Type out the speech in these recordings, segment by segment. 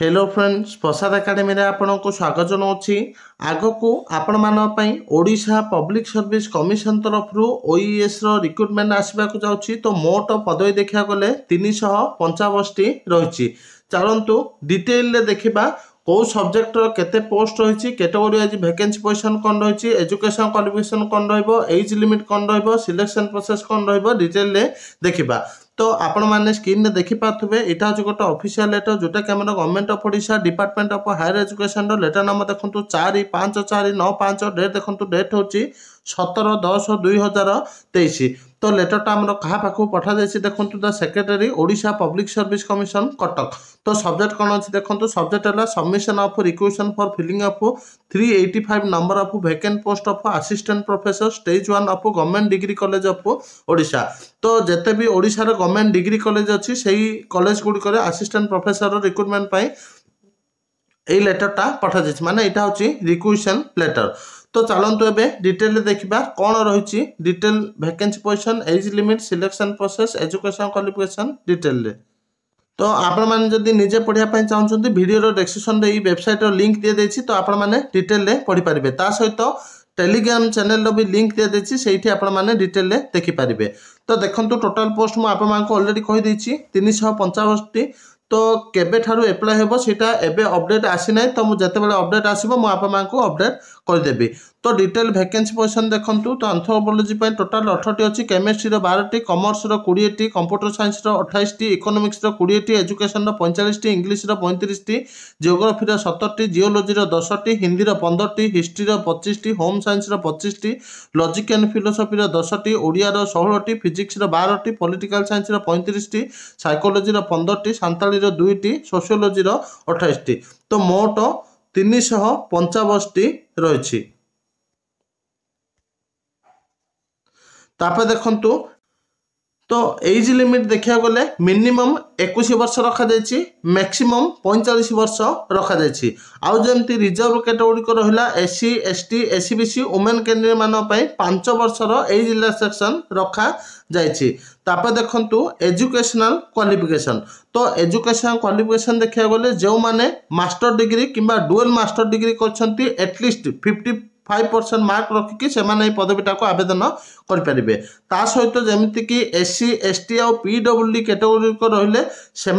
Hello friends प्रसाद academy रे आपको स्वागत जनाऊँगी। आगक आपण मानी ओडिशा पब्लिक सर्विस कमिशन तरफ ओईएस रिक्रुटमेंट आसवाक जाऊँगी। तो मोट पदवी देखा गले 355टी रही। चलतु डिटेल देखा कौ सब्जेक्ट केते पोस्ट रही, कैटेगोरी आज वैकेंसी पोजिशन कौन रही, एजुकेशन क्वालिफिकेशन कौन रज लिमिट कौन रिलेक्शन प्रोसेस कौन रिटेल देखा। तो आपण मैंने स्क्रीन में देखिपे यहाँ हूँ गोटे ऑफिशियल लेटर जोटा कि government of Odisha department of higher education letter number देखो 4/5/4/9/5 डेट देखो डेट हूँ 17/10/2023। तो लेटरटा आम क्या पाखु पठा जाए देखो the secretary Odisha public service commission Cuttack. तो सब्जेक्ट कौन अच्छी देखो सब्जेक्ट है submission of requisition for filling up 385 number of vacant post of assistant professor stage 1 of government degree college of Odisha. तो जिते भी ओडिशा रे गवर्नमेंट डिग्री कॉलेज अच्छी से कॉलेज गुड़िक असिस्टेंट प्रोफेसर रिक्रुटमेंट पाई ए लेटरटा पठा जाए माने यहाँ हूँ रिक्वेशन लेटर। तो चलतु एवं डिटेल देखा कौन रही detail vacancy position age limit selection process education qualification detail. तो आपण मैंने जदि निजे पढ़ाई चाहते वीडियो डिस्क्रिप्शन में वेबसाइट लिंक दी जाइए तो आपण मैंने डिटेल पढ़ी पारे। ता सहित टेलीग्राम चैनल भी लिंक दी जाइए से आपण मैंने डिटेल देखिपारे। तो देखो टोटाल पोस्ट मुझे अलरेडी कहीदे 355टी। तो केबे ठारू एप्लाई हेबो सेटा एबे अपडेट आसी ना। तो मुझे जितेबाला अपडेट आसो मुझे अपडेट करदेवी। तो डिटेल वैकेंसी पोजिशन देखूँ तो एंथ्रोपोलॉजी टोटाल 18टी अच्छी, केमिस्ट्री 12टी, कॉमर्स 20टी, कंप्यूटर साइंस 28टी, इकोनॉमिक्स 20टी, एजुकेशन 45टी, इंग्लिश 35टी, जियोग्राफी 17टी, जियोलॉजी 10टी, हिंदी 15टी, हिस्ट्री 25टी, होम साइंस 25टी, लॉजिक एंड फिलोसफी 10टी, ओडिया 16टी, फिजिक्स 12टी, पॉलिटिकल साइंस 35टी, साइकोलॉजी 15टी, सांताली 2टी, सोशियोलॉजी 28टी। तो मोट 355टी रही। तापर देखंतु तो एज लिमिट देखा गले मिनिमम 21 वर्ष रखा जायछि, मैक्सिमम 45 वर्ष रखा जायछि। आउ जेमती रिजर्व कैटेगोरी को रहिला SC ST SCBC women candidate मानो पई 5 वर्षर एज रिलैक्सेशन रखा जायछि। तापर देखंतु एजुकेशनल क्वालिफिकेशन। तो एजुकेशनल क्वालिफिकेशन देखा गले जो माने मास्टर डिग्री किंबा डुअल मास्टर डिग्री करछंती एटलिस्ट 55% मार्क रखिकी से पदवीटा को आवेदन करें। ता सहित जमीती कि एससी एसटी और पीडब्ल्यूडी कैटेगोरी को रहिले से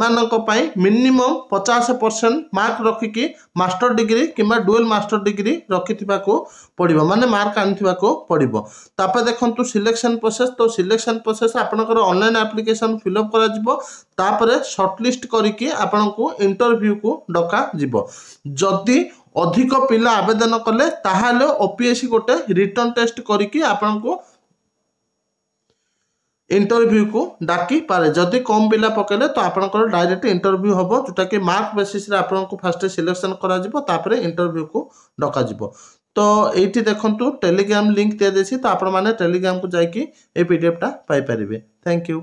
मिनिमम 50% मार्क रखिकी मास्टर डिग्री किंबा डुअल मास्टर डिग्री रखि पड़ो माने मार्क आनी पड़ो। तापर देखो सिलेक्शन प्रोसेस। तो सिलेक्शन प्रोसेस आपनकर ऑनलाइन एप्लिकेशन फिलअप करा शॉर्टलिस्ट करके आपन को इंटरव्यू को डका जिवो। जदि अधिक पिला आवेदन कले ताहाले ओपीएससी गोटे रिटर्न टेस्ट करके आपन को इंटरव्यू को डाकी पारे। जदि कम पिला पकेले तो आपनकर डायरेक्ट इंटरव्यू होबो जोटा कि मार्क बेसिस रे आपन को फर्स्ट सिलेक्शन करा जिवो तापरे इंटरव्यू को डका जिवो। तो एठी देखंतु टेलीग्राम लिंक दे देछि तो आपण माने टेलीग्राम को जाई कि ए पीडीएफ टा पाई परिबे। Thank you.